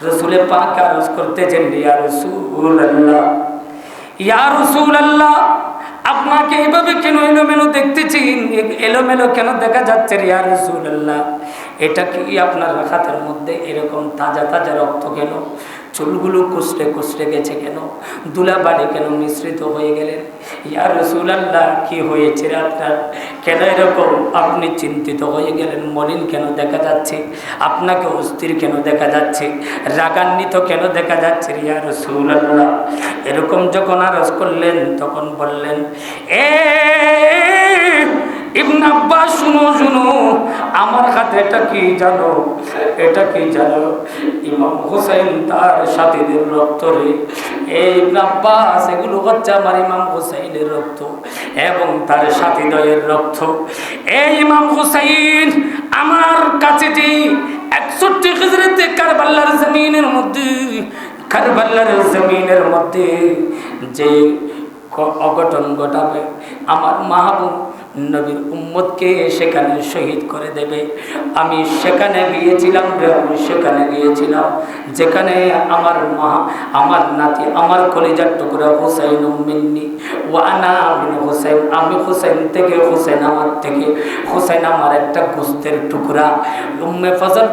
রসুলে পাক আরজ করতেছেন, ইয়া রাসূলুল্লাহ, ইয়া রাসূলুল্লাহ, আপনাকে এইভাবে কেন এলোমেলো দেখতেছি, এলোমেলো কেন দেখা যাচ্ছে ইয়া রাসূলুল্লাহ? এটা কি আপনার হাতের মধ্যে এরকম তাজা তাজা রক্ত কেন? চুলগুলো কুচড়ে কুচড়ে গেছে কেন? ধুলাবালি কেন মিশ্রিত হয়ে গেলেন? ইয়া রাসূলুল্লাহ, কি হয়েছে আপনার? কেন এরকম আপনি চিন্তিত হয়ে গেলেন? মলিন কেন দেখা যাচ্ছে? আপনাকে অস্থির কেন দেখা যাচ্ছে? রাগান্বিত কেন দেখা যাচ্ছে ইয়া রাসূলুল্লাহ? এরকম যখন আরজ করলেন তখন বললেন, এ ইবনে আব্বাস, শুনো শুনো, আমার হাতে এটা কি জানো? এটা কি জানো? ইমাম হুসাইন তার সাথীদের রক্ত রে। এই ইবনে আব্বাস, এগুলো হচ্ছে আমার ইমাম হুসাইনের রক্ত এবং তার সাথীদ্বয়ের রক্ত। এই ইমাম হুসাইন আমার কাছে যে 61 হিজরিতে কারবালার জমিনের মধ্যে, কারবালার জমিনের মধ্যে যে অঘটন ঘটাবে, আমার মাহবুব নবীর উম্মতকে সেখানে শহীদ করে দেবে, আমি সেখানে গিয়েছিলাম রে, আমি সেখানে গিয়েছিলাম যেখানে আমার আমার নাতি, আমার কলিজার টুকরা হুসাইন মিন্নি ওয়া আনা মিন হুসাইন, আমি হুসাইন থেকে, হুসাইন আমার থেকে, হুসাইন আমার একটা গোস্তের টুকরা। উম্মে ফজল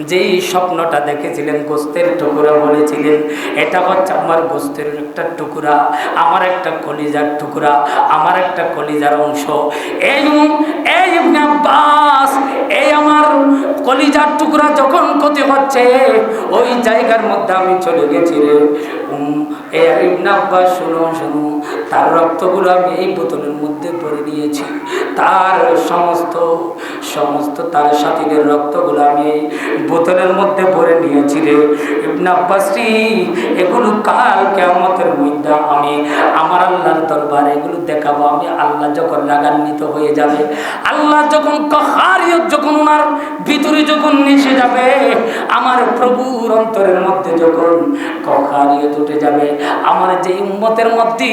যেই স্বপ্নটা দেখেছিলেন, গোস্তের টুকরা বলেছিলেন, এটা হচ্ছে আমার গোস্তের একটা টুকরা, আমার একটা কলিজার টুকরা, আমার একটা কলিজার অংশ। এই ইবনে আব্বাস, এই আমার কলিজার টুকরা যখন ক্ষতি হচ্ছে, ওই জায়গার মধ্যে আমি চলে গেছি রে। ইবনে আব্বাস, শুনো শুনো, তার রক্তগুলো আমি এই বোতলের মধ্যে ভরে নিয়েছি, তার সমস্ত তার সাথীদের রক্তগুলো আমি এই বোতলের মধ্যে ভরে নিয়েছি রে ইবনে আব্বাস রে। এগুলো কাল কিয়ামতের মধ্যে আমি আমার আল্লাহর দরবারে এগুলো দেখাবো। আমি আল্লাহ যখন রাগান্বিত হয়ে যাবে, আল্লাহ যখন কাহারিয়ত যখন ওনার ভিতরে যখন মিশে যাবে, আমার প্রভুর অন্তরের মধ্যে যখন কাহারিয়ত উঠে যাবে, আমার যে উম্মতের মধ্যে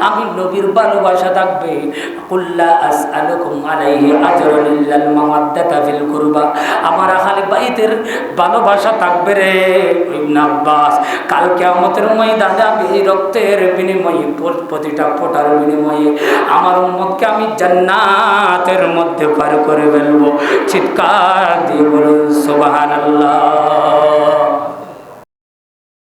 আমি নবীর ভালোবাসা থাকবে, কুল্লা আসআলুকুম আলাইহি আজরান ইল্লাল মাওয়াদ্দাতা ফিল কুরবা, আমার আহলে বাইতের ভালোবাসা থাকবে রে ইবনে আব্বাস। কাল কিয়ামতের ময়দানে আমি এই রক্তের বিনিময়ে, প্রতিটা ফোঁটার বিনিময়ে আমার উম্মতকে আমি জান্নাতের মধ্যে পার করে ফেলবো। চিৎকার দিয়ে বলুন সুবহানাল্লাহ।